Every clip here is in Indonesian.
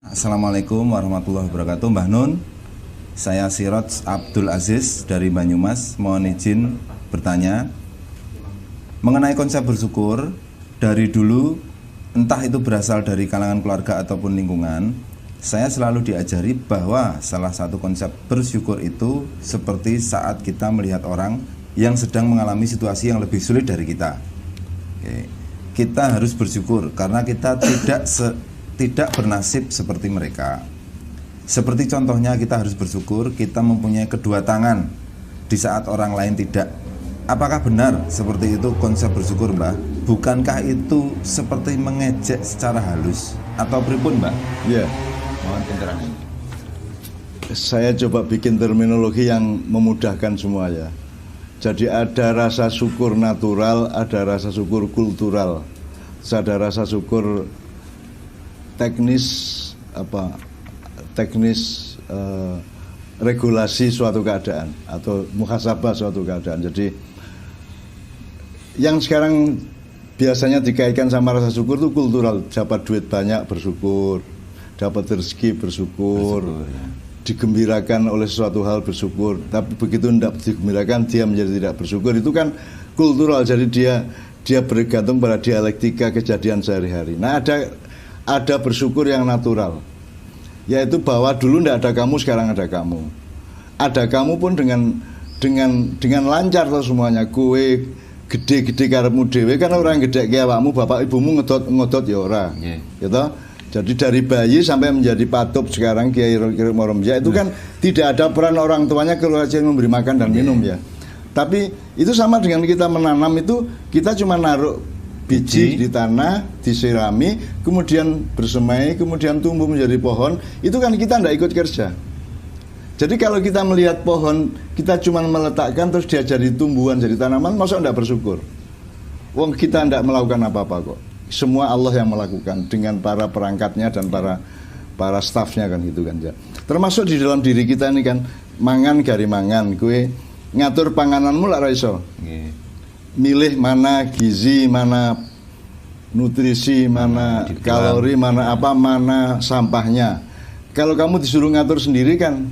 Assalamualaikum warahmatullahi wabarakatuh. Mbah Nun, saya Siroj Abdul Aziz dari Banyumas. Mohon izin bertanya mengenai konsep bersyukur. Dari dulu, entah itu berasal dari kalangan keluarga ataupun lingkungan, saya selalu diajari bahwa salah satu konsep bersyukur itu seperti saat kita melihat orang yang sedang mengalami situasi yang lebih sulit dari kita. Oke. Kita harus bersyukur karena kita tidak bernasib seperti mereka. Seperti contohnya, kita harus bersyukur kita mempunyai kedua tangan di saat orang lain tidak. Apakah benar seperti itu konsep bersyukur, Mbah? Bukankah itu seperti mengejek secara halus atau pripun, Mbah? Ya, Mohon pencerahan. saya coba bikin terminologi yang memudahkan semua ya. Jadi ada rasa syukur natural, ada rasa syukur kultural, ada rasa syukur teknis regulasi suatu keadaan atau muhasabah suatu keadaan. Jadi yang sekarang biasanya dikaitkan sama rasa syukur itu kultural, dapat duit banyak bersyukur, dapat rezeki bersyukur, ya. Digembirakan oleh suatu hal bersyukur. Tapi begitu tidak digembirakan dia menjadi tidak bersyukur. Itu kan kultural, jadi dia bergantung pada dialektika kejadian sehari-hari. Nah, ada bersyukur yang natural, yaitu bahwa dulu tidak ada kamu, sekarang ada kamu. Ada kamu pun dengan lancar tuh semuanya. Kue gede-gede karepmu dhewe kan orang gede kaya awakmu, bapak ibumu ngodot ya ora. Gitu. Jadi dari bayi sampai menjadi patub sekarang Kiai Moromja itu kan tidak ada peran orang tuanya keluar aja memberi makan dan minum ya. Tapi itu sama dengan kita menanam, itu kita cuma naruh biji di tanah, disirami, kemudian bersemai, kemudian tumbuh menjadi pohon. Itu kan kita tidak ikut kerja. Jadi kalau kita melihat pohon, kita cuma meletakkan terus dia jadi tumbuhan, jadi tanaman, masa tidak bersyukur? Wong kita tidak melakukan apa-apa kok. Semua Allah yang melakukan dengan para perangkatnya dan para stafnya kan gitu kan ya. Termasuk di dalam diri kita ini kan, mangan gari mangan, kue ngatur pangananmu lah raiso. Milih mana gizi, mana nutrisi, mana kalori, mana apa, mana sampahnya. Kalau kamu disuruh ngatur sendiri kan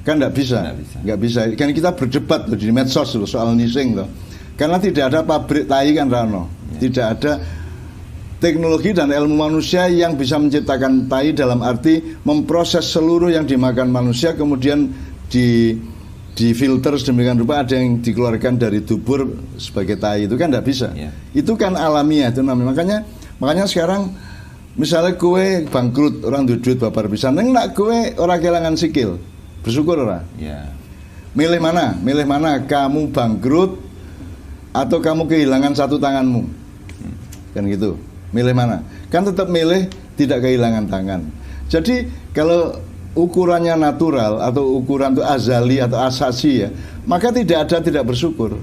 nggak bisa. Kan kita berdebat loh di medsos loh, soal nising loh. Karena tidak ada pabrik tai kan Rano, tidak ada teknologi dan ilmu manusia yang bisa menciptakan tai dalam arti memproses seluruh yang dimakan manusia kemudian difilter sedemikian rupa ada yang dikeluarkan dari dubur sebagai tai, itu kan tidak bisa. Itu kan alamiah itu namanya. Makanya sekarang misalnya kue bangkrut, orang duit babar bisa, neng nak kue orang kehilangan sikil, bersyukur orang. Milih mana? Kamu bangkrut atau kamu kehilangan satu tanganmu? Kan gitu. Milih mana? Kan tetap milih tidak kehilangan tangan. Jadi kalau ukurannya natural atau ukuran itu azali atau asasi ya, maka tidak bersyukur.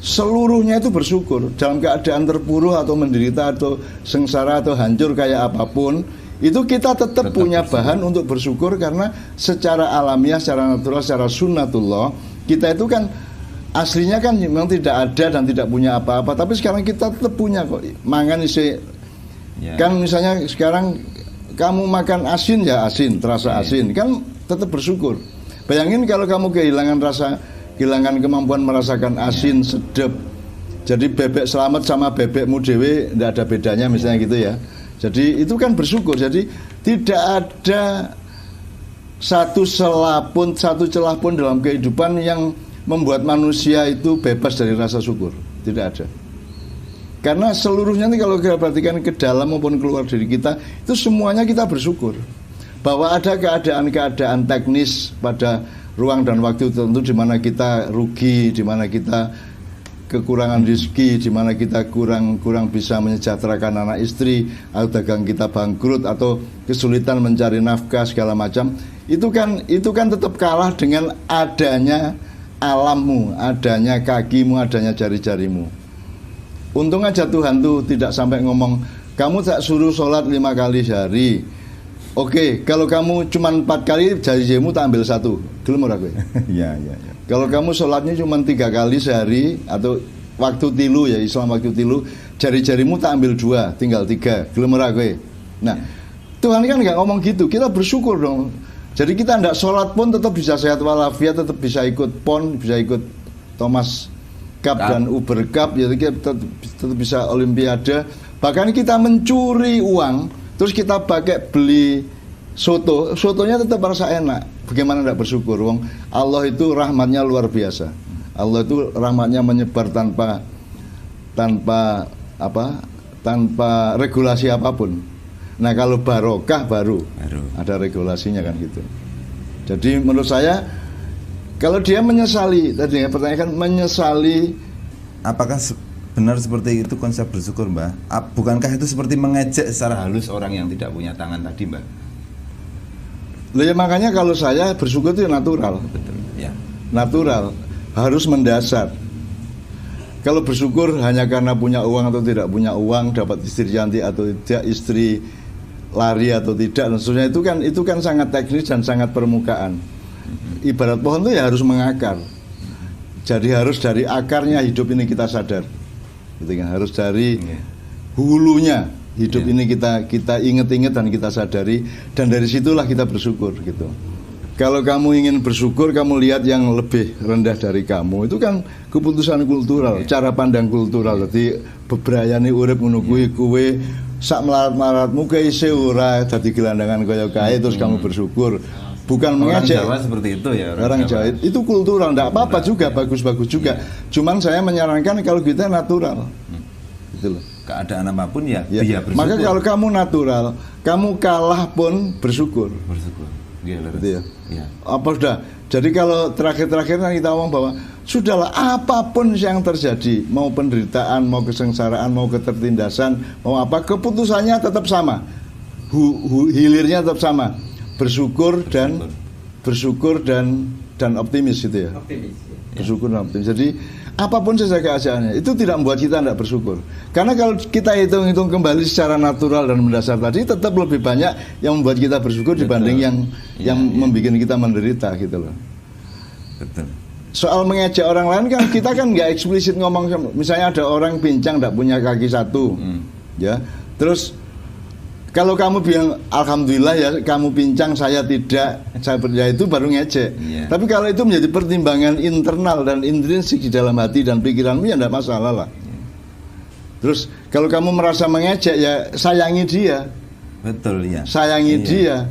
Seluruhnya itu bersyukur. Dalam keadaan terpuruk atau menderita atau sengsara atau hancur kayak apapun, itu kita tetap punya bahan untuk bersyukur karena secara alamiah, secara natural, secara sunnatullah, kita itu kan aslinya kan memang tidak ada dan tidak punya apa-apa, tapi sekarang kita tetap punya kok. Mangan isi kan misalnya sekarang kamu makan asin ya asin, terasa asin, kan tetap bersyukur. Bayangin kalau kamu kehilangan kemampuan merasakan asin, sedap. Jadi bebek selamat sama bebekmu dewe tidak ada bedanya misalnya gitu ya. Jadi itu kan bersyukur. Jadi tidak ada satu celah pun dalam kehidupan yang membuat manusia itu bebas dari rasa syukur. Tidak ada. Karena seluruhnya ini kalau kita perhatikan ke dalam maupun keluar dari kita, itu semuanya kita bersyukur. Bahwa ada keadaan-keadaan teknis pada ruang dan waktu tertentu di mana kita rugi, di mana kita kekurangan rezeki, di mana kita kurang bisa menyejahterakan anak istri, atau dagang kita bangkrut, atau kesulitan mencari nafkah segala macam. Itu kan tetap kalah dengan adanya alammu, adanya kakimu, adanya jari-jarimu. Untung aja Tuhan tuh tidak sampai ngomong kamu tak suruh sholat 5 kali sehari. Oke, kalau kamu cuma 4 kali jari-jarimu tak ambil 1. Gelem ora kowe? Ya. Kalau kamu sholatnya cuma 3 kali sehari atau waktu tilu ya, Islam waktu tilu, jari-jarimu tak ambil 2, tinggal 3. Gelem ora kowe? Nah, Tuhan kan nggak ngomong gitu. Kita bersyukur dong. Jadi kita tidak sholat pun tetap bisa sehat walafiat, tetap bisa ikut PON, bisa ikut Thomas Cup dan Uber Cup, jadi kita tetap bisa Olimpiade. Bahkan kita mencuri uang, terus kita pakai beli sotonya tetap rasa enak. Bagaimana tidak bersyukur? Wong Allah itu rahmatnya luar biasa. Allah itu rahmatnya menyebar tanpa regulasi apapun. Nah kalau barokah baru ada regulasinya kan gitu. Jadi menurut saya kalau dia menyesali, tadi pertanyaan kan menyesali, apakah benar seperti itu konsep bersyukur, Mbah? Bukankah itu seperti mengejek secara halus orang yang tidak punya tangan tadi, Mbah? Loh ya makanya kalau saya bersyukur itu natural. Betul, ya. Natural, harus mendasar. Kalau bersyukur hanya karena punya uang atau tidak punya uang, dapat istri cantik atau tidak, istri lari atau tidak, dan seterusnya, itu kan sangat teknis dan sangat permukaan. Ibarat pohon itu ya harus mengakar. Jadi harus dari akarnya hidup ini kita sadar, gitu kan? Harus dari hulunya hidup ini kita ingat-ingat dan kita sadari, dan dari situlah kita bersyukur gitu. Kalau kamu ingin bersyukur, kamu lihat yang lebih rendah dari kamu, itu kan keputusan kultural, cara pandang kultural. Jadi bebrayani urip ngono kuwi sak melarat-melaratmu keise ora dadi gelandangan kaya kae terus kamu bersyukur. Bukan mengejek. Orang Jawa seperti itu ya. Orang Jawa itu kultural, enggak apa-apa juga, bagus-bagus juga. Cuman saya menyarankan kalau kita natural. Gitu loh. Keadaan apapun ya bersyukur. Maka kalau kamu natural, kamu kalah pun bersyukur. Bersyukur. Gitu ya. Apa sudah? Jadi kalau terakhir-terakhir kita ngomong bahwa sudahlah apapun yang terjadi, mau penderitaan, mau kesengsaraan, mau ketertindasan, mau apa, keputusannya tetap sama, hilirnya tetap sama, bersyukur dan optimis gitu ya. Bersyukur dan optimis. Jadi apapun saja keadaannya, itu tidak membuat kita tidak bersyukur. Karena kalau kita hitung-hitung kembali secara natural dan mendasar tadi, tetap lebih banyak yang membuat kita bersyukur dibanding yang membuat kita menderita gitu loh. Betul. Soal mengejek orang lain kan kita kan nggak eksplisit ngomong, misalnya ada orang pincang tidak punya kaki satu, ya. Terus kalau kamu bilang alhamdulillah ya kamu pincang saya tidak, saya percaya, itu baru ngejek. Tapi kalau itu menjadi pertimbangan internal dan intrinsik di dalam hati dan pikiranmu ya tidak masalah lah. Terus kalau kamu merasa mengejek ya sayangi dia. Betul ya. Sayangi dia.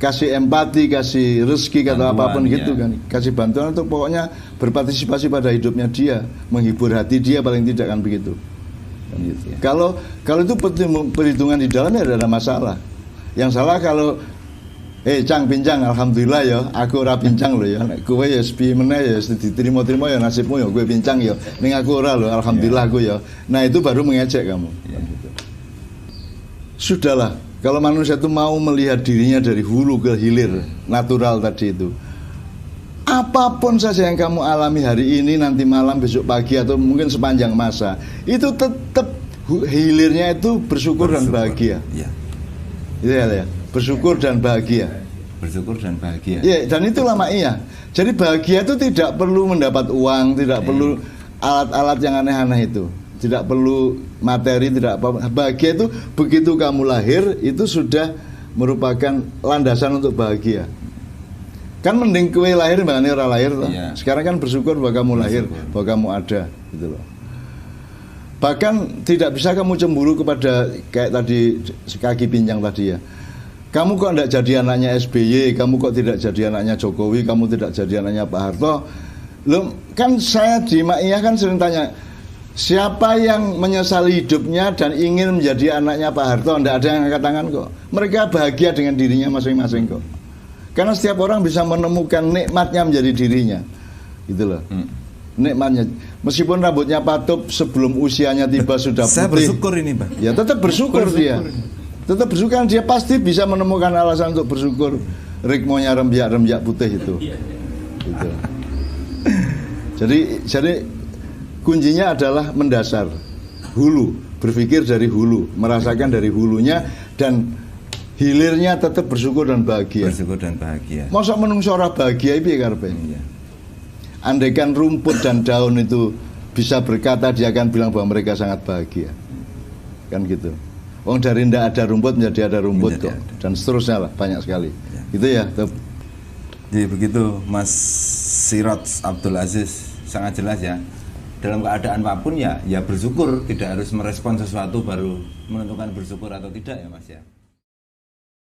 Kasih empati, kasih rezeki atau apapun gitu kan. Kasih bantuan untuk pokoknya berpartisipasi pada hidupnya dia, menghibur hati dia paling tidak kan begitu. Gitu. Kalau itu perhitungan di dalamnya tidak ada masalah. Yang salah kalau cang pincang alhamdulillah ya, aku ora pincang loh ya. Kowe ya sepi meneh ya diterima-terima ya nasibmu ya, gue pincang ya. Ning aku ora loh alhamdulillah aku ya. Nah, itu baru mengejek kamu. Gitu. Sudahlah, kalau manusia itu mau melihat dirinya dari hulu ke hilir, natural tadi itu. Apapun saja yang kamu alami hari ini, nanti malam, besok pagi, atau mungkin sepanjang masa, itu tetap hilirnya itu bersyukur dan bahagia. Iya, bersyukur dan bahagia. Bersyukur dan bahagia. Iya, dan itulah maknya. Jadi bahagia itu tidak perlu mendapat uang, tidak perlu alat-alat yang aneh-aneh itu, tidak perlu materi, tidak apa. Bahagia itu begitu kamu lahir itu sudah merupakan landasan untuk bahagia. Kan mending kue lahir mbakane ora lahir toh. Sekarang kan bersyukur bahwa kamu lahir, bahwa kamu ada gitu loh. Bahkan tidak bisa kamu cemburu kepada kayak tadi kaki pincang tadi ya. Kamu kok tidak jadi anaknya SBY, kamu kok tidak jadi anaknya Jokowi, kamu tidak jadi anaknya Pak Harto. Loh, kan saya di Maiyah kan sering tanya, siapa yang menyesali hidupnya dan ingin menjadi anaknya Pak Harto? Tidak ada yang angkat tangan kok. Mereka bahagia dengan dirinya masing-masing kok. Karena setiap orang bisa menemukan nikmatnya menjadi dirinya, gitu loh. Nikmatnya, meskipun rambutnya patup sebelum usianya tiba sudah putih. Saya bersyukur ini, Pak. Ya tetap bersyukur dia. Tetap bersyukur, dia pasti bisa menemukan alasan untuk bersyukur. Ritmonya rembiak putih itu. Gitu. Jadi kuncinya adalah mendasar, hulu, berpikir dari hulu, merasakan dari hulunya, dan hilirnya tetap bersyukur dan bahagia. Bersyukur dan bahagia. Masa menungso ora bahagia piye karepe? Andaikan rumput dan daun itu bisa berkata, dia akan bilang bahwa mereka sangat bahagia. Kan gitu. Wong dari ndak ada rumput menjadi ada rumput Menjadi kok. ada. Dan seterusnya lah, banyak sekali. Ya. Itu ya. Jadi begitu Mas Sirot Abdul Aziz, sangat jelas ya. Dalam keadaan apapun ya bersyukur, tidak harus merespon sesuatu baru menentukan bersyukur atau tidak ya Mas ya.